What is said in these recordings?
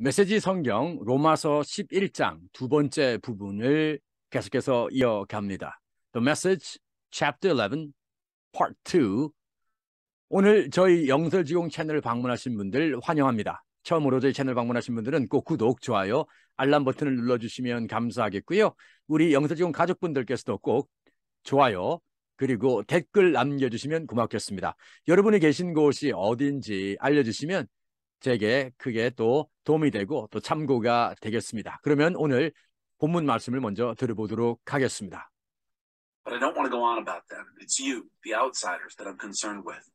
메시지 성경 로마서 11장 두 번째 부분을 계속해서 이어갑니다. The Message Chapter 11 Part 2. 오늘 저희 영설지공 채널을 방문하신 분들 환영합니다. 처음으로 저희 채널 방문하신 분들은 꼭 구독, 좋아요, 알람 버튼을 눌러주시면 감사하겠고요. 우리 영설지공 가족분들께서도 꼭 좋아요 그리고 댓글 남겨주시면 고맙겠습니다. 여러분이 계신 곳이 어딘지 알려주시면 제게 크게 또 도움이 되고 또 참고가 되겠습니다. 그러면 오늘 본문 말씀을 먼저 들어보도록 하겠습니다. But I don't want to go on about them. It's you, the outsiders, that I'm concerned with.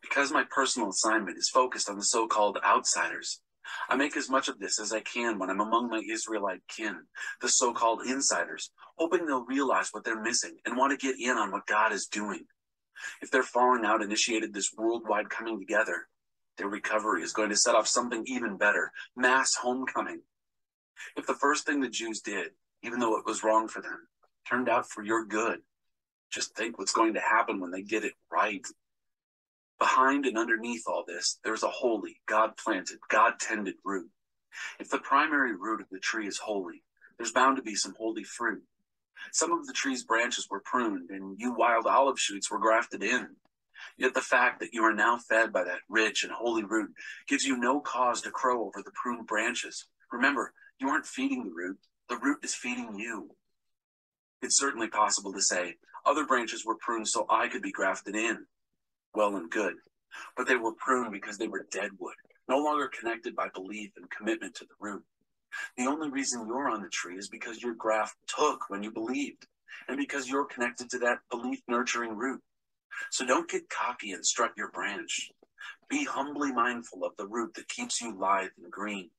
Because my personal assignment is focused on the so-called outsiders, I make as much of this as I can when I'm among my Israelite kin, the so-called insiders, hoping they'll realize what they're missing and want to get in on what God is doing. If their falling out initiated this worldwide coming together, their recovery is going to set off something even better, mass homecoming. If the first thing the Jews did, even though it was wrong for them, turned out for your good, just think what's going to happen when they get it right. Behind and underneath all this, there's a holy, God-planted, God-tended root. If the primary root of the tree is holy, there's bound to be some holy fruit. Some of the tree's branches were pruned, and you wild olive shoots were grafted in. Yet the fact that you are now fed by that rich and holy root gives you no cause to crow over the pruned branches. Remember, you aren't feeding the root is feeding you. It's certainly possible to say, other branches were pruned so I could be grafted in. Well and good. But they were pruned because they were dead wood, no longer connected by belief and commitment to the root. The only reason you're on the tree is because your graft took when you believed, and because you're connected to that belief-nurturing root. So don't get cocky and strut your branch. Be humbly mindful of the root that keeps you lithe and green.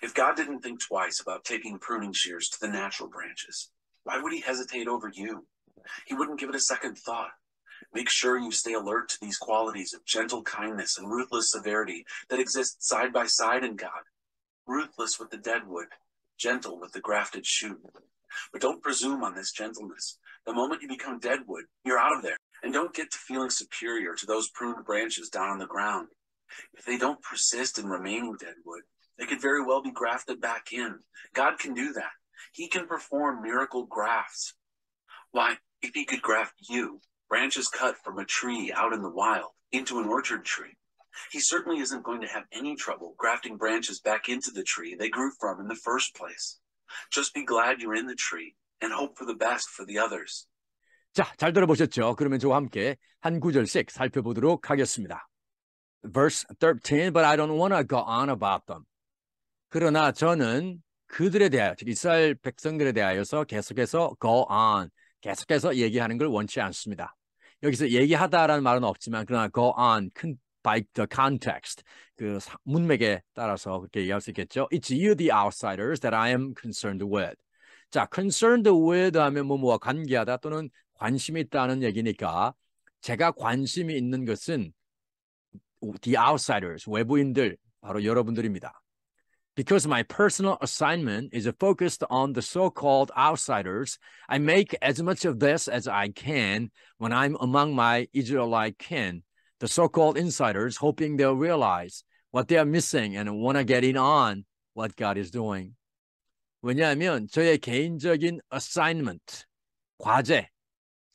If God didn't think twice about taking pruning shears to the natural branches, why would he hesitate over you? He wouldn't give it a second thought. Make sure you stay alert to these qualities of gentle kindness and ruthless severity that exist side by side in God. Ruthless with the dead wood, gentle with the grafted shoot. But don't presume on this gentleness. The moment you become dead wood, you're out of there. And don't get to feeling superior to those pruned branches down on the ground. If they don't persist in remaining dead wood, they could very well be grafted back in. God can do that. He can perform miracle grafts. Why, if he could graft you, branches cut from a tree out in the wild, into an orchard tree, he certainly isn't going to have any trouble grafting branches back into the tree they grew from in the first place. Just be glad you're in the tree and hope for the best for the others. 자, 잘 들어보셨죠? 그러면 저와 함께 한 구절씩 살펴보도록 하겠습니다. Verse 13, but I don't want to go on about them. 그러나 저는 그들에 대하여, 즉 이스라엘 백성들에 대하여서 계속해서 go on, 계속해서 얘기하는 걸 원치 않습니다. 여기서 얘기하다라는 말은 없지만 그러나 go on, by the context, 그 문맥에 따라서 그렇게 얘기할 수 있겠죠. It's you, the outsiders, that I am concerned with. 자, concerned with 하면 뭐와 관계하다 또는 관심이 있다는 얘기니까 제가 관심이 있는 것은 the outsiders, 외부인들, 바로 여러분들입니다. Because my personal assignment is focused on the so-called outsiders, I make as much of this as I can when I'm among my Israelite kin, the so-called insiders, hoping they'll realize what they are missing and want to get in on what God is doing. 왜냐하면 저의 개인적인 assignment, 과제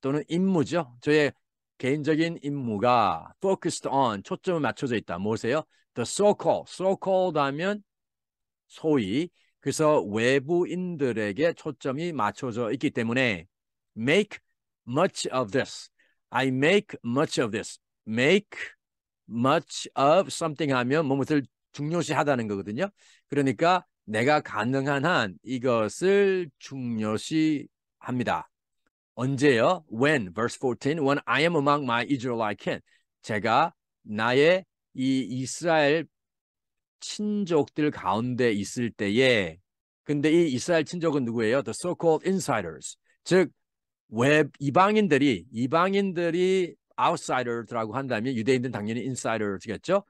또는 임무죠. 저의 개인적인 임무가 focused on, 초점을 맞춰져 있다. 뭐세요? The so-called 하면 소위, 그래서 외부인들에게 초점이 맞춰져 있기 때문에 make much of this. I make much of this. Make much of something 하면 무엇을 중요시하다는 거거든요. 그러니까 내가 가능한 한 이것을 중요시합니다. 언제요? When, verse 14, when I am among my Israelite kin. 제가 나의 이 이스라엘 친족들 가운데 있을 때에, 근데 이 이스라엘 친족은 누구예요? The so-called insiders. 즉, 이방인들이 outsiders라고 한다면 유대인들은 당연히 insiders겠죠?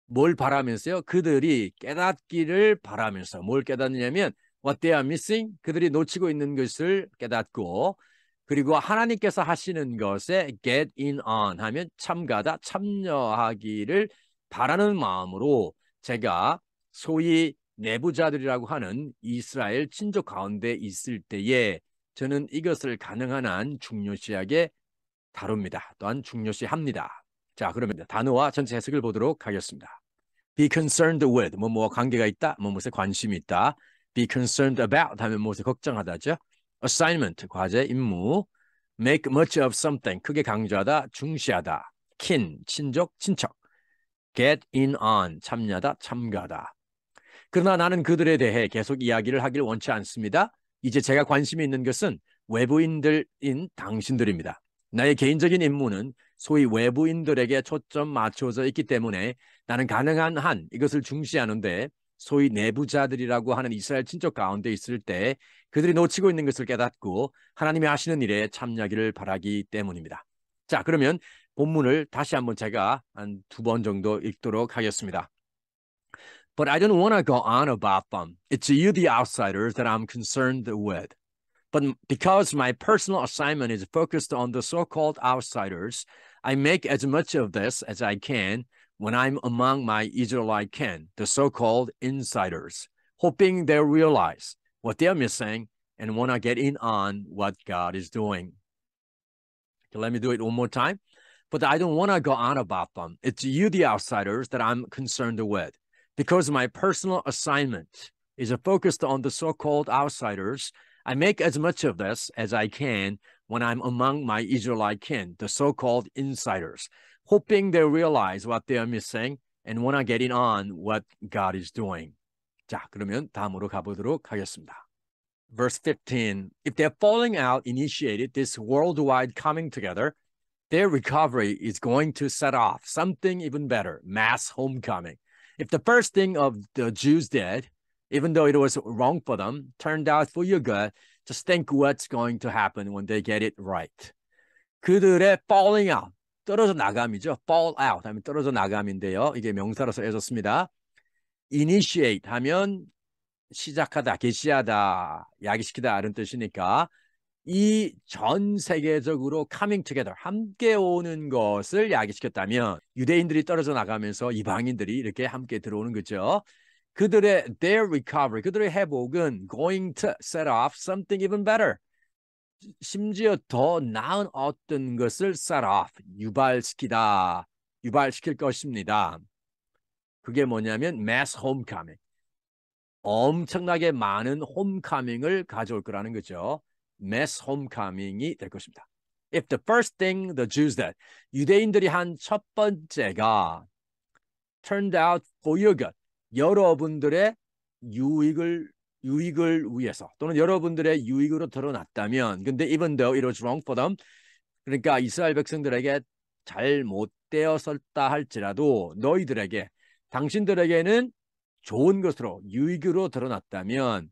뭘 바라면서요? 그들이 깨닫기를 바라면서 뭘 깨닫느냐면 what they are missing, 그들이 놓치고 있는 것을 깨닫고, 그리고 하나님께서 하시는 것에 get in on 하면 참여하기를 바라는 마음으로 제가 소위 내부자들이라고 하는 이스라엘 친족 가운데 있을 때에 저는 이것을 가능한 한 중요시하게 다룹니다. 또한 중요시합니다. 자, 그러면 단어와 전체 해석을 보도록 하겠습니다. Be concerned with, 뭐뭐와 관계가 있다, 뭐뭐에 관심이 있다. Be concerned about 하면 무엇에 걱정하다죠. Assignment, 과제, 임무. Make much of something, 크게 강조하다, 중시하다. Kin, 친족, 친척. Get in on, 참여하다, 참가하다. 그러나 나는 그들에 대해 계속 이야기를 하길 원치 않습니다. 이제 제가 관심이 있는 것은 외부인들인 당신들입니다. 나의 개인적인 임무는 소위 외부인들에게 초점 맞춰져 있기 때문에 나는 가능한 한 이것을 중시하는데 소위 내부자들이라고 하는 이스라엘 친족 가운데 있을 때 그들이 놓치고 있는 것을 깨닫고 하나님이 하시는 일에 참여하기를 바라기 때문입니다. 자, 그러면 본문을 다시 한번 제가 한 2번 정도 읽도록 하겠습니다. But I don't want to go on about them. It's you, the outsiders, that I'm concerned with. But because my personal assignment is focused on the so-called outsiders, I make as much of this as I can when I'm among my Israelite kin, the so-called insiders, hoping they'll realize what they're missing and want to get in on what God is doing. Okay, let me do it one more time. But I don't want to go on about them. It's you, the outsiders, that I'm concerned with. Because my personal assignment is focused on the so-called outsiders, I make as much of this as I can when I'm among my Israelite kin, the so-called insiders, hoping they realize what they are missing and want to get in on what God is doing. 자, 그러면 다음으로 가보도록 하겠습니다. Verse 15, if they're falling out initiated this worldwide coming together, their recovery is going to set off something even better, mass homecoming. If the first thing of the Jews did, even though it was wrong for them, turned out for your good, just think what's going to happen when they get it right. 그들의 falling out, 떨어져 나감이죠. fall out 하면 떨어져 나감인데요. 이게 명사로서 해줬습니다. initiate 하면 시작하다, 개시하다, 야기시키다 이런 뜻이니까 이 전 세계적으로 coming together, 함께 오는 것을 야기시켰다면 유대인들이 떨어져 나가면서 이방인들이 이렇게 함께 들어오는 거죠. 그들의 their recovery, 그들의 회복은 going to set off something even better. 심지어 더 나은 어떤 것을 set off, 유발시킬 것입니다. 그게 뭐냐면 mass homecoming. 엄청나게 많은 홈카밍을 가져올 거라는 거죠. mass homecoming이 될 것입니다. If the first thing the Jews did, 유대인들이 한 첫 번째가 turned out for your good, 여러분들의 유익을 위해서 또는 여러분들의 유익으로 드러났다면, 근데 even though it was wrong for them, 그러니까 이스라엘 백성들에게 잘못되었었다 할지라도 너희들에게, 당신들에게는 좋은 것으로 유익으로 드러났다면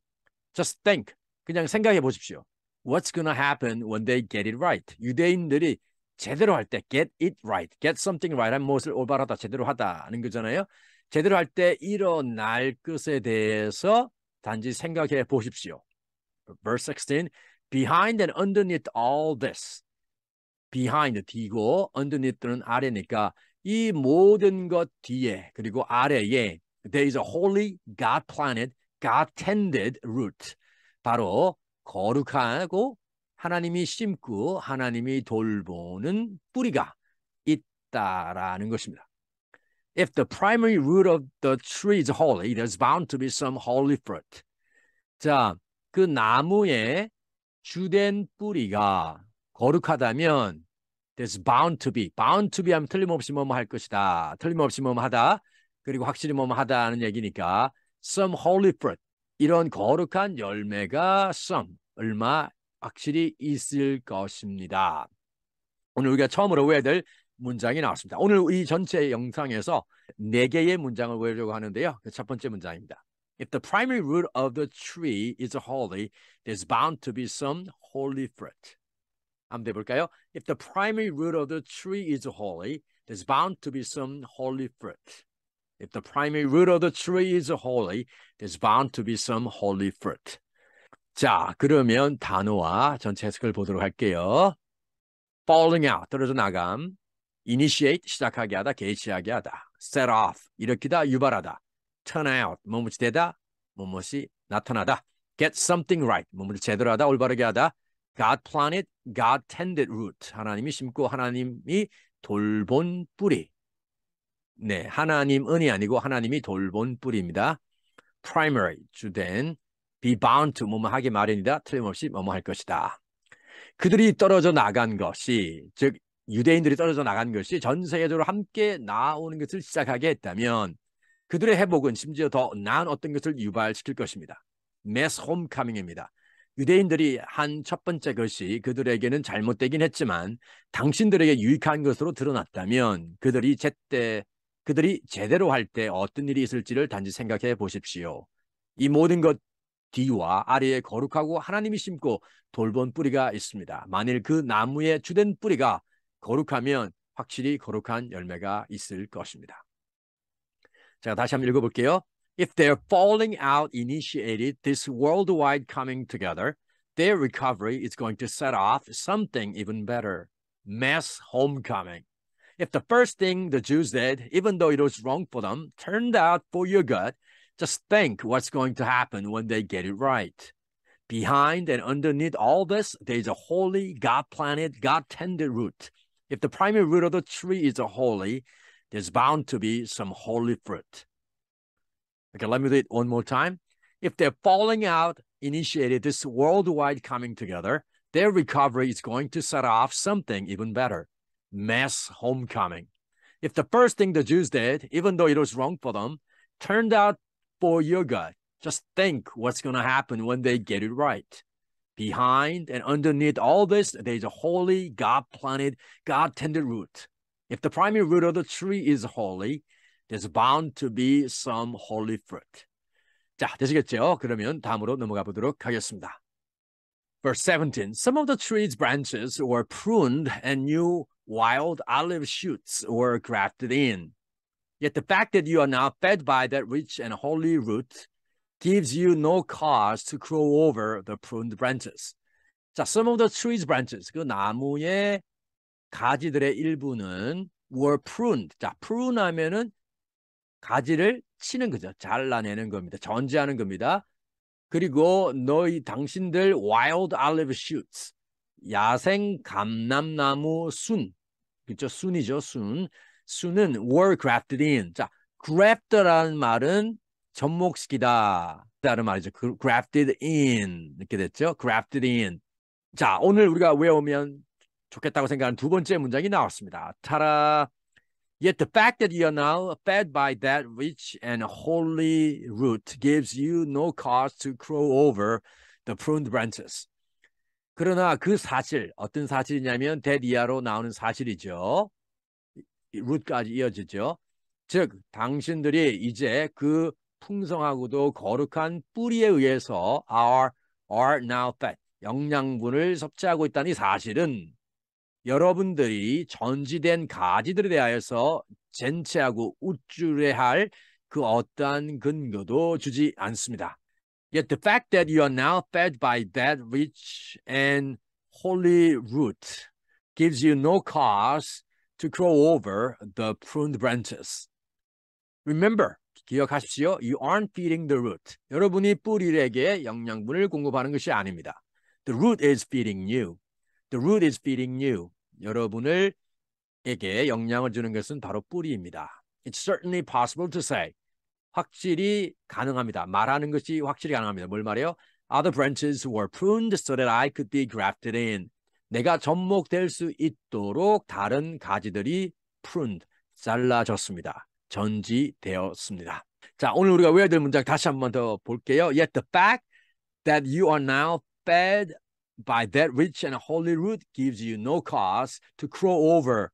just think, 그냥 생각해 보십시오. What's gonna happen when they get it right? 유대인들이 제대로 할 때 get it right, get something right 하면 무엇을 올바르다, 제대로 하다는 거잖아요. 제대로 할 때 일어날 것에 대해서 단지 생각해 보십시오. Verse 16, behind and underneath all this. behind, 뒤고, underneath는 아래니까 이 모든 것 뒤에 그리고 아래에 there is a holy, God-planted, God-tended root. 바로 거룩하고 하나님이 심고 하나님이 돌보는 뿌리가 있다라는 것입니다. If the primary root of the tree is holy, there's bound to be some holy fruit. 자, 그 나무의 주된 뿌리가 거룩하다면 there's bound to be 하면 틀림없이 뭐뭐 할 것이다. 틀림없이 뭐뭐 하다. 그리고 확실히 뭐뭐 하다는 얘기니까 some holy fruit. 이런 거룩한 열매가 some, 얼마 확실히 있을 것입니다. 오늘 우리가 처음으로 외워야 될 문장이 나왔습니다. 오늘 이 전체 영상에서 4개의 문장을 외우려고 하는데요. 첫 번째 문장입니다. If the primary root of the tree is holy, there's bound to be some holy fruit. 한번 해볼까요? If the primary root of the tree is holy, there's bound to be some holy fruit. If the primary root of the tree is holy, there's bound to be some holy fruit. 자, 그러면 단어와 전체 해석을 보도록 할게요. falling out, 떨어져 나감. initiate, 시작하게 하다, 개시하게 하다. set off, 일으키다, 유발하다. turn out, 뭐뭐지 되다, 무엇이 나타나다. Get something right. 무엇을 제대로 하다, 올바르게 하다. God planted, God tended root. 하나님이 심고 하나님이 돌본 뿌리. 네, 하나님은이 아니고 하나님이 돌본 뿌리입니다. Primary, 주된. Be bound to, 뭐뭐 하기 마련이다. 틀림없이 뭐뭐 할 것이다. 그들이 떨어져 나간 것이, 즉 유대인들이 떨어져 나간 것이 전 세계적으로 함께 나오는 것을 시작하게 했다면 그들의 회복은 심지어 더 나은 어떤 것을 유발시킬 것입니다. Mass homecoming입니다. 유대인들이 한 첫 번째 것이 그들에게는 잘못되긴 했지만 당신들에게 유익한 것으로 드러났다면 그들이 제대로 할 때 어떤 일이 있을지를 단지 생각해 보십시오. 이 모든 것 뒤와 아래에 거룩하고 하나님이 심고 돌본 뿌리가 있습니다. 만일 그 나무의 주된 뿌리가 거룩하면 확실히 거룩한 열매가 있을 것입니다. 자, 다시 한번 읽어볼게요. If their falling out initiated this worldwide coming together, their recovery is going to set off something even better. Mass homecoming. If the first thing the Jews did, even though it was wrong for them, turned out for your good, just think what's going to happen when they get it right. Behind and underneath all this, there is a holy, God-planted, God-tended root. If the primary root of the tree is holy, there's bound to be some holy fruit. Okay, let me do it one more time. If their falling out initiated this worldwide coming together, their recovery is going to set off something even better. Mass homecoming. If the first thing the Jews did, even though it was wrong for them, turned out for your good, just think what's going to happen when they get it right. Behind and underneath all this, there's a holy, God-planted, God-tended root. If the primary root of the tree is holy, there's bound to be some holy fruit. 자, 되시겠죠? 그러면 다음으로 넘어가 보도록 하겠습니다. Verse 17, some of the tree's branches were pruned and new wild olive shoots were grafted in. Yet the fact that you are now fed by that rich and holy root gives you no cause to grow over the pruned branches. 자, some of the tree's branches, 그 나무의 가지들의 일부는 were pruned. 자, prune 하면은 가지를 치는 거죠. 잘라내는 겁니다. 전지하는 겁니다. 그리고 당신들 wild olive shoots, 야생 감람나무 순, 그렇죠? 순이죠, 순. 순은 were grafted in. 자, graft라는 말은 접목시키다 라는 말이죠. grafted in 이렇게 됐죠. grafted in. 자, 오늘 우리가 외우면 좋겠다고 생각하는 두 번째 문장이 나왔습니다. 타라. Yet the fact that you are now fed by that rich and holy root gives you no cause to grow over the pruned branches. 그러나 그 사실, 어떤 사실이냐면 that 이하로 나오는 사실이죠. root까지 이어지죠. 즉, 당신들이 이제 그 풍성하고도 거룩한 뿌리에 의해서 are now fed, 영양분을 섭취하고 있다는 이 사실은 여러분들이 전지된 가지들에 대하여서 젠체하고 우쭐해할 그 어떠한 근거도 주지 않습니다. Yet the fact that you are now fed by that rich and holy root gives you no cause to grow over the pruned branches. Remember, 기억하십시오. You aren't feeding the root. 여러분이 뿌리에게 영양분을 공급하는 것이 아닙니다. The root is feeding you. The root is feeding you. 여러분에게 영양을 주는 것은 바로 뿌리입니다. It's certainly possible to say. 확실히 가능합니다. 말하는 것이 확실히 가능합니다. 뭘 말해요? Other branches were pruned so that I could be grafted in. 내가 접목될 수 있도록 다른 가지들이 pruned, 잘라졌습니다. 전지되었습니다. 자, 오늘 우리가 외워야 될 문장 다시 한번 더 볼게요. Yet the fact that you are now fed by that rich and holy root gives you no cause to grow over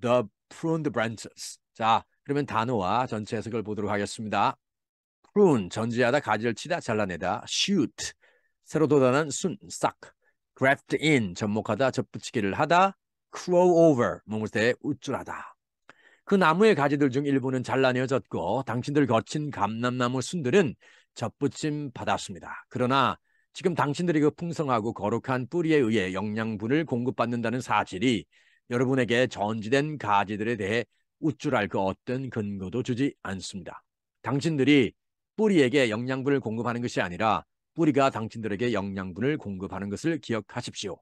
the pruned branches. 자, 그러면 단어와 전체 해석을 보도록 하겠습니다. prune, 전지하다, 가지를 치다, 잘라내다. shoot, 새로 돋아난 순, 싹. graft in, 접목하다, 접붙이기를 하다. grow over, 몸을 대해 우쭐하다. 그 나무의 가지들 중 일부는 잘라내어졌고 당신들 거친 감람나무 순들은 접붙임 받았습니다. 그러나 지금 당신들이 그 풍성하고 거룩한 뿌리에 의해 영양분을 공급받는다는 사실이 여러분에게 전지된 가지들에 대해 우쭐할 그 어떤 근거도 주지 않습니다. 당신들이 뿌리에게 영양분을 공급하는 것이 아니라 뿌리가 당신들에게 영양분을 공급하는 것을 기억하십시오.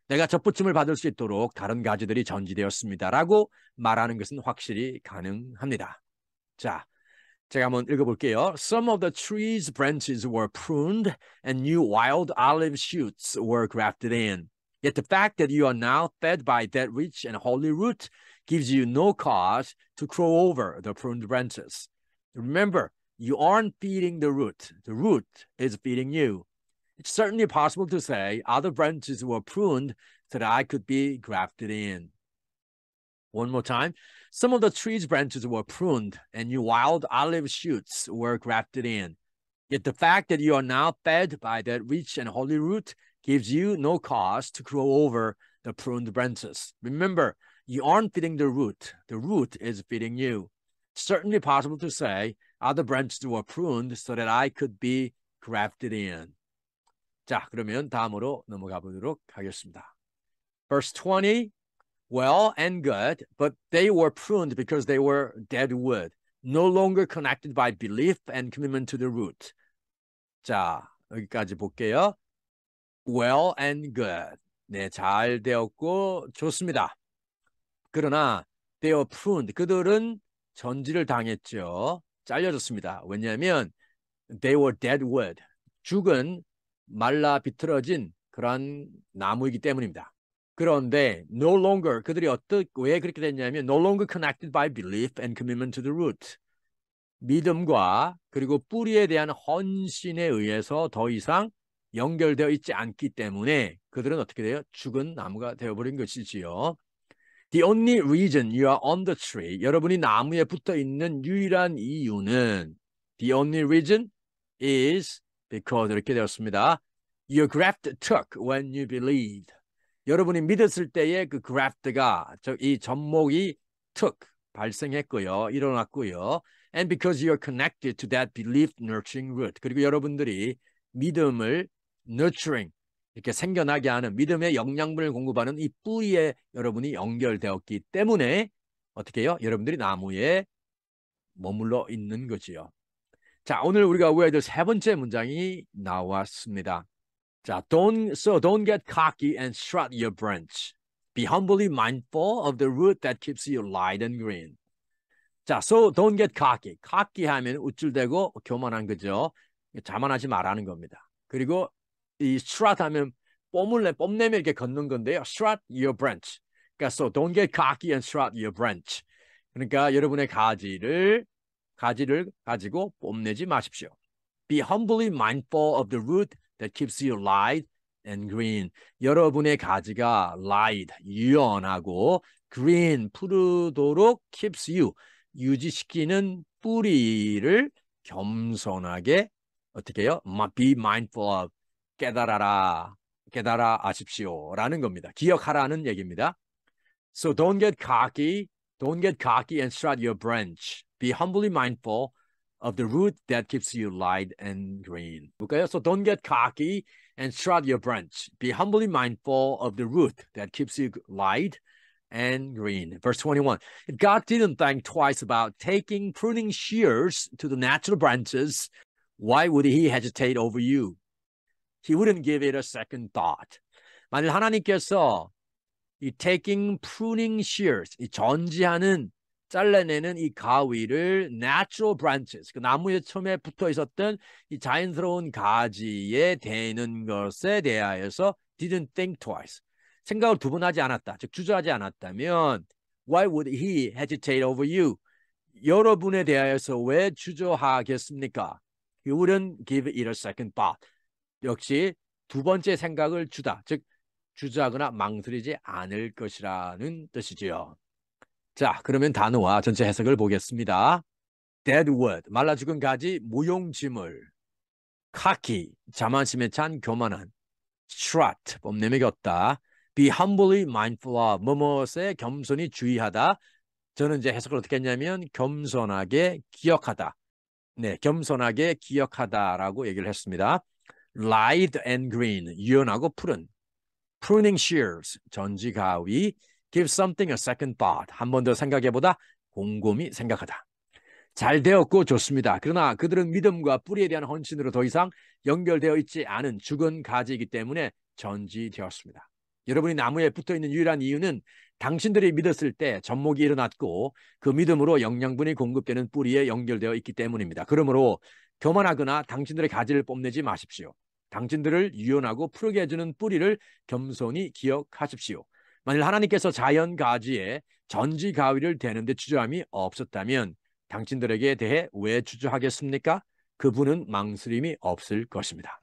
내가 접붙임을 받을 수 있도록 다른 가지들이 전지되었습니다라고 말하는 것은 확실히 가능합니다. 자, 제가 한번 읽어볼게요. Some of the tree's branches were pruned and new wild olive shoots were grafted in. Yet the fact that you are now fed by that rich and holy root gives you no cause to crow over the pruned branches. Remember, you aren't feeding the root. The root is feeding you. It's certainly possible to say other branches were pruned so that I could be grafted in. One more time. Some of the tree's branches were pruned and new wild olive shoots were grafted in. Yet the fact that you are now fed by that rich and holy root gives you no cause to grow over the pruned branches. Remember, you aren't feeding the root. The root is feeding you. It's certainly possible to say other branches were pruned so that I could be grafted in. 자, 그러면 다음으로 넘어가 보도록 하겠습니다. Verse 20. Well and good, but they were pruned because they were dead wood, no longer connected by belief and commitment to the root. 자, 여기까지 볼게요. Well and good. 네, 잘 되었고 좋습니다. 그러나 they were pruned. 그들은 전지를 당했죠. 잘려졌습니다. 왜냐하면 they were dead wood. 죽은 말라 비틀어진 그런 나무이기 때문입니다. 그런데 no longer 그들이 왜 그렇게 됐냐면 no longer connected by belief and commitment to the root. 믿음과 그리고 뿌리에 대한 헌신에 의해서 더 이상 연결되어 있지 않기 때문에 그들은 어떻게 돼요? 죽은 나무가 되어버린 것이지요. The only reason you are on the tree, 여러분이 나무에 붙어 있는 유일한 이유는 the only reason is because 이렇게 되었습니다. Your graft took when you believed. 여러분이 믿었을 때에 그 graft가 이 접목이 took 발생했고요. 일어났고요. And because you are connected to that belief nurturing root. 그리고 여러분들이 믿음을 nurturing 이렇게 생겨나게 하는 믿음의 영양분을 공급하는 이 뿌리에 여러분이 연결되었기 때문에 어떻게 해요? 여러분들이 나무에 머물러 있는 거지요. 자, 오늘 우리가 외워야 될 세 번째 문장이 나왔습니다. 자, don't get cocky and strut your branch. Be humbly mindful of the root that keeps you light and green. 자, so don't get cocky. cocky 하면 우쭐대고 교만한 거죠. 자만하지 말라는 겁니다. 그리고 이 strut 하면 뽐내면 이렇게 걷는 건데요. strut your branch. 그러니까 so don't get cocky and strut your branch. 그러니까 여러분의 가지를 가지고 뽐내지 마십시오. Be humbly mindful of the root that keeps you light and green. 여러분의 가지가 light, 유연하고 green, 푸르도록 keeps you, 유지시키는 뿌리를 겸손하게 어떻게 해요? Be mindful of, 깨달아 아십시오라는 겁니다. 기억하라는 얘기입니다. So don't get cocky and strut your branch. Be humbly mindful of the root that keeps you light and green. 볼까요? So don't get cocky and strut your branch. Be humbly mindful of the root that keeps you light and green. Verse 21. If God didn't think twice about taking pruning shears to the natural branches, why would he hesitate over you? He wouldn't give it a second thought. 만일 하나님께서 이 taking pruning shears, 이 전지하는 잘라내는 이 가위를 natural branches, 그 나무에 처음에 붙어 있었던 이 자연스러운 가지에 대는 것에 대하여서 didn't think twice. 생각을 두 번 하지 않았다. 즉 주저하지 않았다면 why would he hesitate over you? 여러분에 대하여서 왜 주저하겠습니까? He wouldn't give it a second thought. 역시 두 번째 생각을 주다. 즉 주저하거나 망설이지 않을 것이라는 뜻이지요. 자, 그러면 단어와 전체 해석을 보겠습니다. dead wood, 말라 죽은 가지, 무용지물. cocky, 자만심에 찬 교만한. strut, 뽐내며 걷다. be humbly mindful of, 뭐뭐에 겸손히 주의하다. 저는 이제 해석을 어떻게 했냐면 겸손하게 기억하다. 네, 겸손하게 기억하다라고 얘기를 했습니다. light and green, 유연하고 푸른. pruning shears, 전지 가위. give something a second thought, 한 번 더 생각해보다, 곰곰이 생각하다. 잘 되었고 좋습니다. 그러나 그들은 믿음과 뿌리에 대한 헌신으로 더 이상 연결되어 있지 않은 죽은 가지이기 때문에 전지되었습니다. 여러분이 나무에 붙어있는 유일한 이유는 당신들이 믿었을 때 접목이 일어났고 그 믿음으로 영양분이 공급되는 뿌리에 연결되어 있기 때문입니다. 그러므로 교만하거나 당신들의 가지를 뽐내지 마십시오. 당신들을 유연하고 푸르게 해주는 뿌리를 겸손히 기억하십시오. 만일 하나님께서 자연 가지에 전지 가위를 대는데 주저함이 없었다면 당신들에게 대해 왜 주저하겠습니까? 그분은 망설임이 없을 것입니다.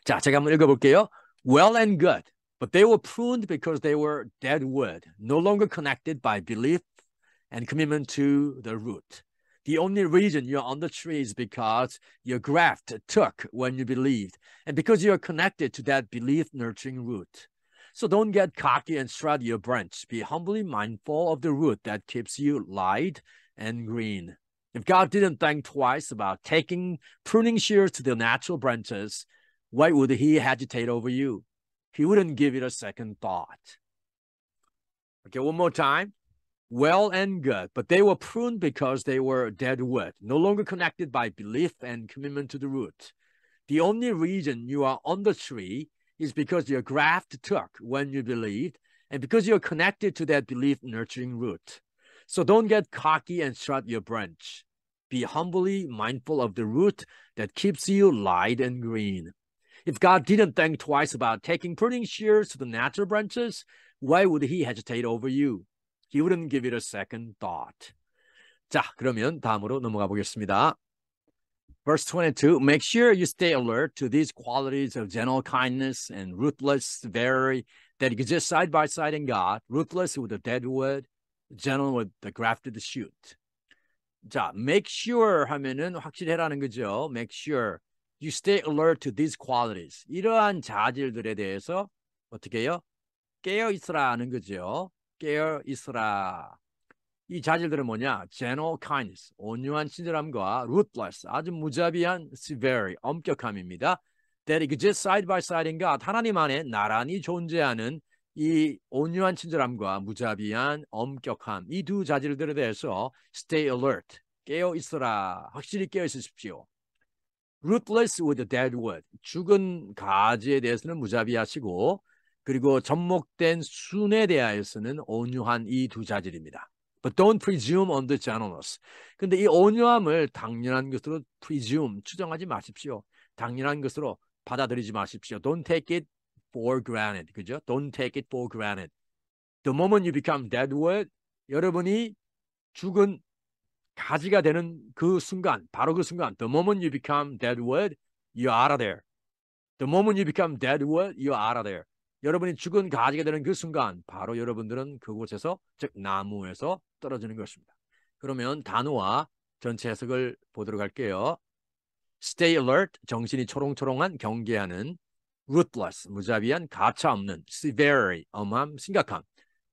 자, 제가 한번 읽어볼게요. Well and good, but they were pruned because they were dead wood, no longer connected by belief and commitment to the root. The only reason you're on the tree is because your graft took when you believed, and because you're connected to that belief-nurturing root. So don't get cocky and shred your branch. Be humbly mindful of the root that keeps you light and green. If God didn't think twice about taking pruning shears to the natural branches, why would he hesitate over you? He wouldn't give it a second thought. Okay, one more time. Well and good, but they were pruned because they were dead wood, no longer connected by belief and commitment to the root. The only reason you are on the tree is because your graft took when you believed, and because you're connected to that belief-nurturing root. So don't get cocky and shred your branch. Be humbly mindful of the root that keeps you light and green. If God didn't think twice about taking pruning shears to the natural branches, why would he hesitate over you? He wouldn't give it a second thought. 자, 그러면 다음으로 넘어가 보겠습니다. Verse 22, make sure you stay alert to these qualities of gentle kindness and ruthless severity that exist side by side in God, ruthless with the dead wood, gentle with the grafted shoot. 자, make sure 하면은 확실히 해라는 거죠. Make sure you stay alert to these qualities. 이러한 자질들에 대해서 어떻게 해요? 깨어 있으라 하는 거죠. 깨어 있으라. 이 자질들은 뭐냐? Gentle kindness, 온유한 친절함과 ruthless, 아주 무자비한 severity, 엄격함입니다. That exist side by side in God, 하나님 안에 나란히 존재하는 이 온유한 친절함과 무자비한 엄격함, 이 두 자질들에 대해서 stay alert, 깨어 있어라, 확실히 깨어 있으십시오. Ruthless with the dead wood, 죽은 가지에 대해서는 무자비하시고, 그리고 접목된 순에 대하여서는 온유한 이 두 자질입니다. But don't presume on the gentleness. 근데 이 온유함을 당연한 것으로 presume, 추정하지 마십시오. 당연한 것으로 받아들이지 마십시오. Don't take it for granted. 그죠? Don't take it for granted. The moment you become dead wood, 여러분이 죽은 가지가 되는 그 순간, 바로 그 순간, the moment you become dead wood, you're out of there. The moment you become dead wood, you're out of there. 여러분이 죽은 가지가 되는 그 순간 바로 여러분들은 그곳에서, 즉 나무에서 떨어지는 것입니다. 그러면 단어와 전체 해석을 보도록 할게요. Stay alert, 정신이 초롱초롱한, 경계하는. Ruthless, 무자비한, 가차없는. Severity, 엄함, 심각함.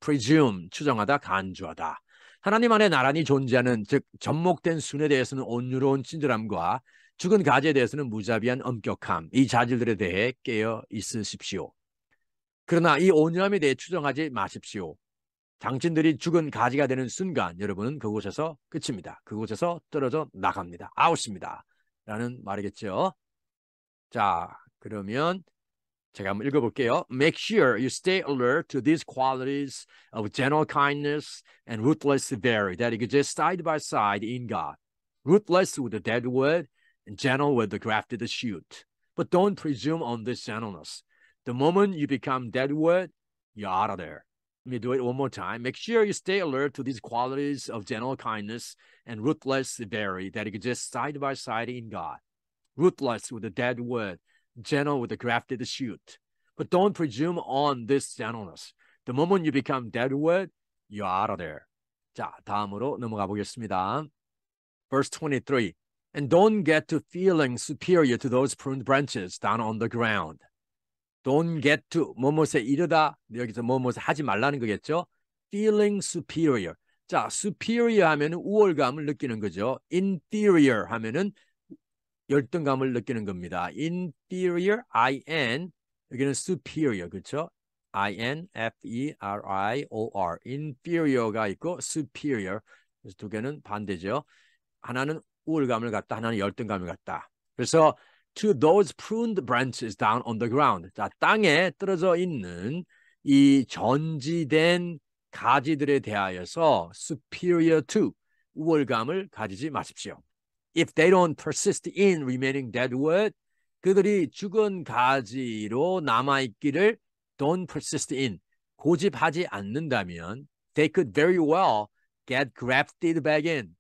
Presume, 추정하다, 간주하다. 하나님 안에 나란히 존재하는, 즉 접목된 순에 대해서는 온유로운 친절함과 죽은 가지에 대해서는 무자비한 엄격함, 이 자질들에 대해 깨어 있으십시오. 그러나 이 온유함에 대해 추정하지 마십시오. 당신들이 죽은 가지가 되는 순간 여러분은 그곳에서 끝입니다. 그곳에서 떨어져 나갑니다. 아웃입니다. 라는 말이겠죠. 자, 그러면 제가 한번 읽어볼게요. Make sure you stay alert to these qualities of gentle kindness and ruthless severity that exist side by side in God. Ruthless with the dead wood and gentle with the grafted shoot. But don't presume on this gentleness. The moment you become dead wood, you're out of there. Let me do it one more time. Make sure you stay alert to these qualities of gentle kindness and ruthless severity that exist side by side in God. Ruthless with the dead wood, gentle with the grafted shoot. But don't presume on this gentleness. The moment you become dead wood, you're out of there. 자, 다음으로 넘어가 보겠습니다. Verse 23. And don't get to feeling superior to those pruned branches down on the ground. Don't get to 뭐뭇에 이르다, 여기서 뭐뭇을 하지 말라는 거겠죠. Feeling superior. 자, superior 하면은 우월감을 느끼는 거죠. Inferior 하면은 열등감을 느끼는 겁니다. Inferior, I-N, 여기는 superior, 그렇죠? I-N-F-E-R-I-O-R, inferior가 있고 superior, 그래서 두 개는 반대죠. 하나는 우월감을 갖다, 하나는 열등감을 갖다. 그래서 to those pruned branches down on the ground. 자, 땅에 떨어져 있는 이 전지된 가지들에 대하여서 superior to, 우월감을 가지지 마십시오. If they don't persist in remaining dead wood, 그들이 죽은 가지로 남아있기를 don't persist in, 고집하지 않는다면 they could very well get grafted back in.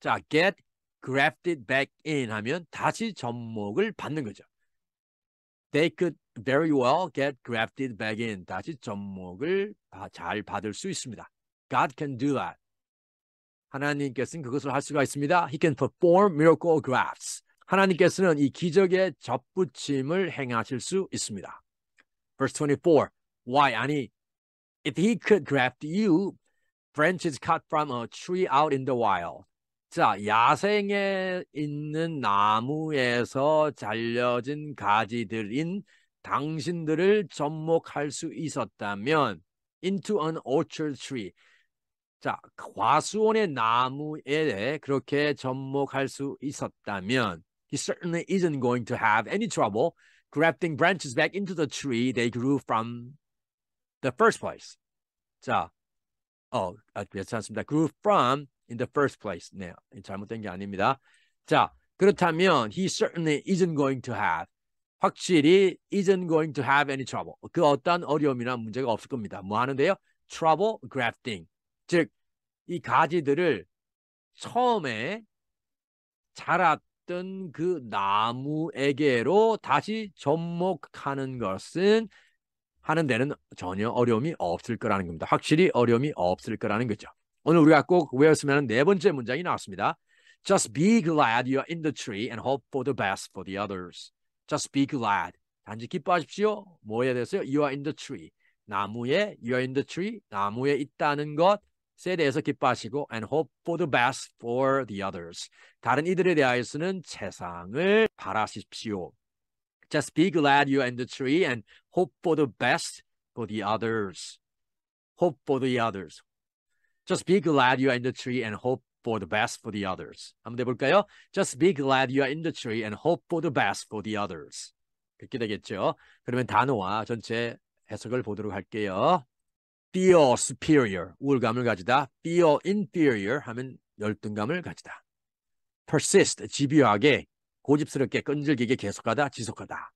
자, get grafted back in 하면 다시 접목을 받는 거죠. They could very well get grafted back in. 다시 접목을 잘 받을 수 있습니다. God can do that. 하나님께서는 그것을 할 수가 있습니다. He can perform miracle grafts. 하나님께서는 이 기적의 접붙임을 행하실 수 있습니다. Verse 24. Why? 아니, if he could graft you, branches cut from a tree out in the wild. 자, 야생에 있는 나무에서 잘려진 가지들인 당신들을 접목할 수 있었다면 into an orchard tree. 자, 과수원의 나무에 그렇게 접목할 수 있었다면 he certainly isn't going to have any trouble grafting branches back into the tree they grew from the first place. 자, 괜찮습니다. grew from in the first place. 네, 잘못된 게 아닙니다. 자, 그렇다면 he certainly isn't going to have, 확실히 isn't going to have any trouble. 그 어떠한 어려움이나 문제가 없을 겁니다. 뭐 하는데요? trouble grafting. 즉, 이 가지들을 처음에 자랐던 그 나무에게로 다시 접목하는 것은 하는 데는 전혀 어려움이 없을 거라는 겁니다. 확실히 어려움이 없을 거라는 거죠. 오늘 우리가 꼭 외웠으면 하는 네 번째 문장이 나왔습니다. Just be glad you're in the tree and hope for the best for the others. Just be glad. 단지 기뻐하십시오. 뭐에 대해서요? You are in the tree. 나무에, you are in the tree. 나무에 있다는 것에 대해서 기뻐하시고 and hope for the best for the others. 다른 이들에 대하여서는 최상을 바라십시오. Just be glad you are in the tree and hope for the best for the others. Hope for the others. Just be glad you are in the tree and hope for the best for the others. 한번 해볼까요? Just be glad you are in the tree and hope for the best for the others. 그렇게 되겠죠. 그러면 단어와 전체 해석을 보도록 할게요. Feel superior, 우월감을 가지다. Feel inferior 하면 열등감을 가지다. Persist, 집요하게, 고집스럽게, 끈질기게 계속하다, 지속하다.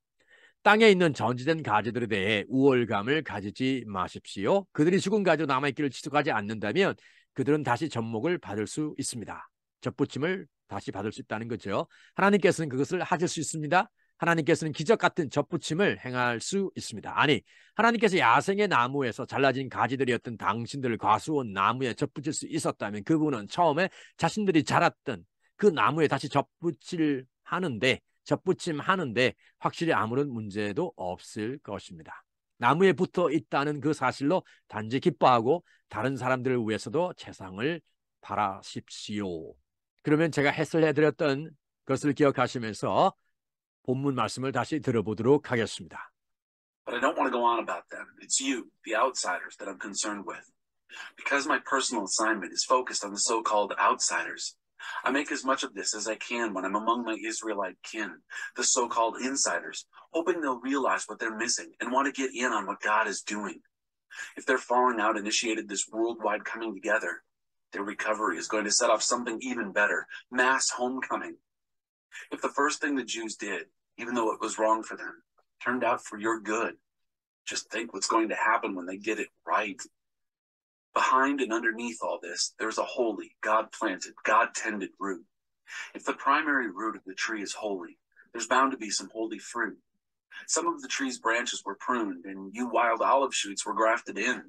땅에 있는 전지된 가지들에 대해 우월감을 가지지 마십시오. 그들이 죽은 가지로 남아있기를 지속하지 않는다면 그들은 다시 접목을 받을 수 있습니다. 접붙임을 다시 받을 수 있다는 거죠. 하나님께서는 그것을 하실 수 있습니다. 하나님께서는 기적 같은 접붙임을 행할 수 있습니다. 아니, 하나님께서 야생의 나무에서 잘라진 가지들이었던 당신들을 과수원 나무에 접붙일 수 있었다면 그분은 처음에 자신들이 자랐던 그 나무에 다시 접붙임 하는데 확실히 아무런 문제도 없을 것입니다. 나무에 붙어 있다는 그 사실로 단지 기뻐하고 다른 사람들을 위해서도 최상을 바라십시오. 그러면 제가 해설해드렸던 것을 기억하시면서 본문 말씀을 다시 들어보도록 하겠습니다. But I don't want to go on about them. It's you, the outsiders, that I'm concerned with. Because my personal assignment is focused on the so-called outsiders, I make as much of this as I can when I'm among my Israelite kin, the so-called insiders, hoping they'll realize what they're missing and want to get in on what God is doing. If their falling out initiated this worldwide coming together, their recovery is going to set off something even better, mass homecoming. If the first thing the Jews did, even though it was wrong for them, turned out for your good, just think what's going to happen when they get it right. Behind and underneath all this, there's a holy, God-planted, God-tended root. If the primary root of the tree is holy, there's bound to be some holy fruit. Some of the tree's branches were pruned, and you wild olive shoots were grafted in.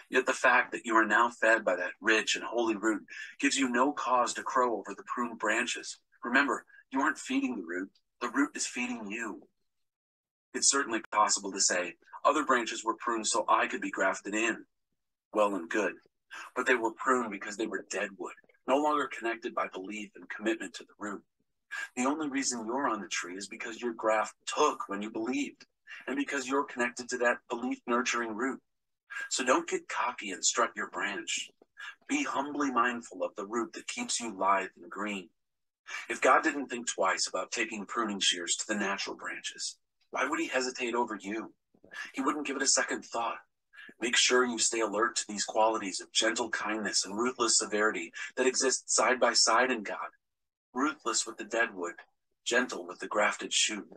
Yet the fact that you are now fed by that rich and holy root gives you no cause to crow over the pruned branches. Remember, you aren't feeding the root is feeding you. It's certainly possible to say, other branches were pruned so I could be grafted in. Well and good, but they were pruned because they were dead wood, no longer connected by belief and commitment to the root. The only reason you're on the tree is because your graft took when you believed, and because you're connected to that belief-nurturing root. So don't get cocky and strut your branch. Be humbly mindful of the root that keeps you lithe and green. If God didn't think twice about taking pruning shears to the natural branches, why would he hesitate over you? He wouldn't give it a second thought. Make sure you stay alert to these qualities of gentle kindness and ruthless severity that exist side by side in God. Ruthless with the dead wood, gentle with the grafted shoot.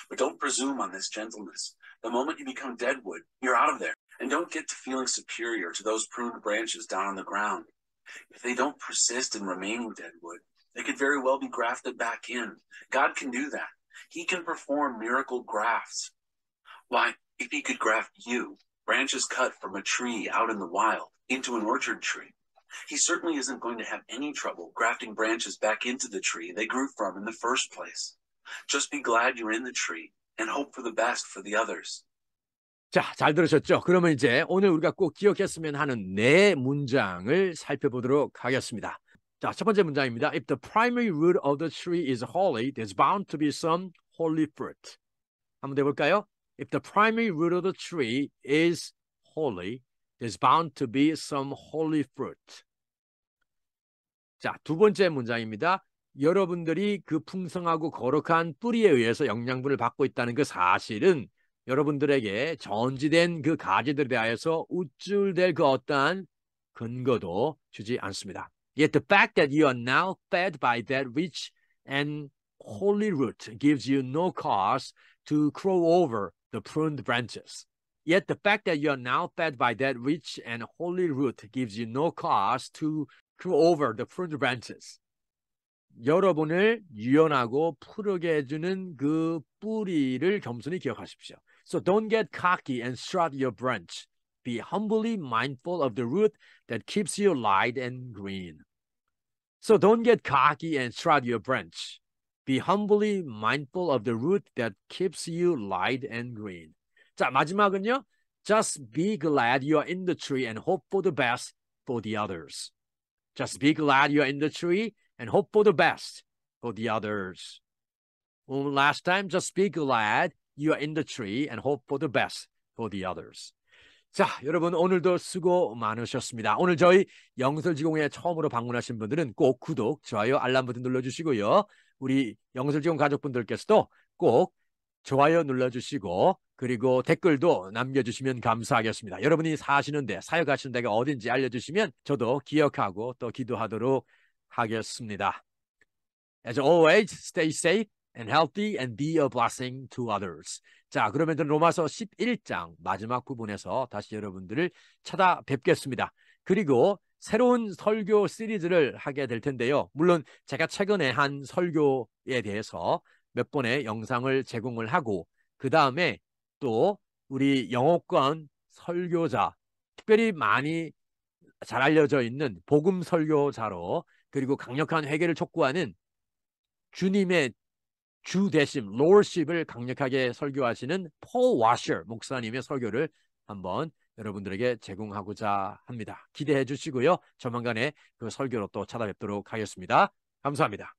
But don't presume on this gentleness. The moment you become dead wood, you're out of there. And don't get to feeling superior to those pruned branches down on the ground. If they don't persist in remaining dead wood, they could very well be grafted back in. God can do that. He can perform miracle grafts. Why, if he could graft you, branches cut from a tree out in the wild, into an orchard tree, he certainly isn't going to have any trouble grafting branches back into the tree they grew from in the first place. Just be glad you're in the tree and hope for the best for the others. 자, 잘 들으셨죠? 그러면 이제 오늘 우리가 꼭 기억했으면 하는 네 문장을 살펴보도록 하겠습니다. 자, 첫 번째 문장입니다. If the primary root of the tree is holy, there's bound to be some holy fruit. 한번 해볼까요? If the primary root of the tree is holy, there's bound to be some holy fruit. 자, 두 번째 문장입니다. 여러분들이 그 풍성하고 거룩한 뿌리에 의해서 영양분을 받고 있다는 그 사실은 여러분들에게 전지된 그 가지들에 대하여서 우쭐될 그 어떠한 근거도 주지 않습니다. Yet the fact that you are now fed by that rich and holy root gives you no cause to crow over the pruned branches. Yet the fact that you are now fed by that rich and holy root gives you no cause to crow over the pruned branches. 여러분을 유연하고 푸르게 해주는 그 뿌리를 겸손히 기억하십시오. So don't get cocky and strut your branch. Be humbly mindful of the root that keeps you light and green. So don't get cocky and strut your branch. Be humbly mindful of the root that keeps you light and green. 자, 마지막은요. Just be glad you are in the tree and hope for the best for the others. Just be glad you are in the tree and hope for the best for the others. Last time, just be glad you are in the tree and hope for the best for the others. 자, 여러분 오늘도 수고 많으셨습니다. 오늘 저희 영설지공에 처음으로 방문하신 분들은 꼭 구독, 좋아요, 알람 버튼 눌러주시고요. 우리 영설지공 가족분들께서도 꼭 좋아요 눌러주시고 그리고 댓글도 남겨주시면 감사하겠습니다. 여러분이 사시는데, 사역하시는 데가 어딘지 알려주시면 저도 기억하고 또 기도하도록 하겠습니다. As always, stay safe and healthy and be a blessing to others. 자, 그러면 저는 로마서 11장 마지막 부분에서 다시 여러분들을 찾아뵙겠습니다. 그리고 새로운 설교 시리즈를 하게 될 텐데요. 물론 제가 최근에 한 설교에 대해서 몇 번의 영상을 제공을 하고 그 다음에 또 우리 영어권 설교자, 특별히 많이 잘 알려져 있는 복음 설교자로 그리고 강력한 회개를 촉구하는 주님의 주 대심, Lordship을 강력하게 설교하시는 폴 와셔 목사님의 설교를 한번 여러분들에게 제공하고자 합니다. 기대해 주시고요. 조만간에 그 설교로 또 찾아뵙도록 하겠습니다. 감사합니다.